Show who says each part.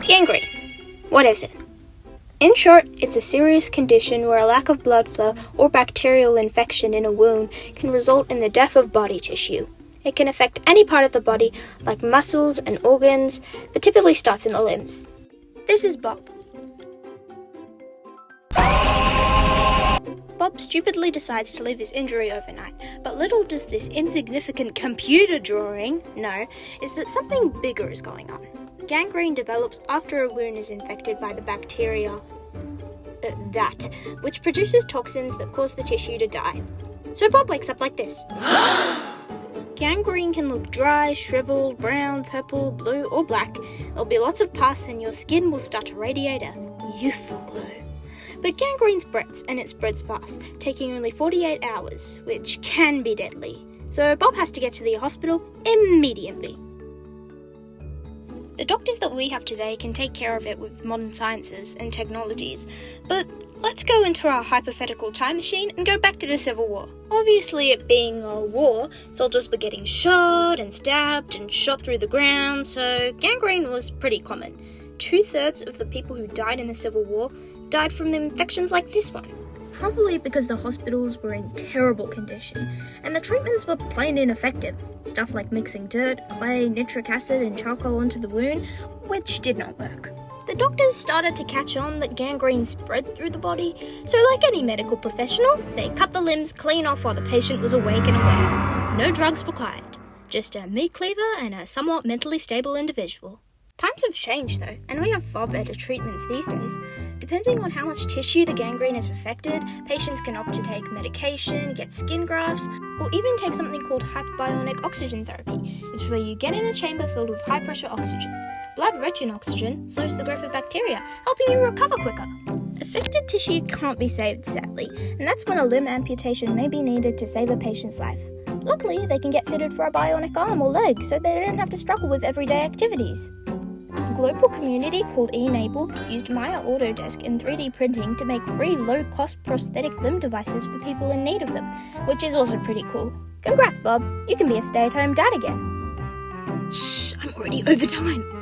Speaker 1: Gangrene. What is it? In short, it's a serious condition where a lack of blood flow or bacterial infection in a wound can result in the death of body tissue. It can affect any part of the body, like muscles and organs, but typically starts in the limbs. This is Bob. Bob stupidly decides to leave his injury overnight, but little does this insignificant computer drawing know is that something bigger is going on. Gangrene develops after a wound is infected by the bacteria which produces toxins that cause the tissue to die. So Bob wakes up like this. Gangrene can look dry, shriveled, brown, purple, blue, or black. There'll be lots of pus and your skin will start to radiate a youthful glow. But gangrene spreads, and it spreads fast, taking only 48 hours, which can be deadly. So Bob has to get to the hospital immediately. The doctors that we have today can take care of it with modern sciences and technologies, but let's go into our hypothetical time machine and go back to the Civil War. Obviously, it being a war, soldiers were getting shot and stabbed and shot through the ground, so gangrene was pretty common. 2/3 of the people who died in the Civil War died from infections like this one. Probably because the hospitals were in terrible condition, and the treatments were plain ineffective. Stuff like mixing dirt, clay, nitric acid, and charcoal onto the wound, which did not work. The doctors started to catch on that gangrene spread through the body, so like any medical professional, they cut the limbs clean off while the patient was awake and aware. No drugs required, just a meat cleaver and a somewhat mentally stable individual. Times have changed though, and we have far better treatments these days. Depending on how much tissue the gangrene has affected, patients can opt to take medication, get skin grafts, or even take something called hyperbionic oxygen therapy, which is where you get in a chamber filled with high pressure oxygen. Blood-rich in oxygen slows the growth of bacteria, helping you recover quicker. Affected tissue can't be saved, sadly, and that's when a limb amputation may be needed to save a patient's life. Luckily, they can get fitted for a bionic arm or leg, so they don't have to struggle with everyday activities. A global community called eNable used Maya Autodesk and 3D printing to make free low-cost prosthetic limb devices for people in need of them, which is also pretty cool. Congrats, Bob. You can be a stay-at-home dad again.
Speaker 2: Shh, I'm already over time.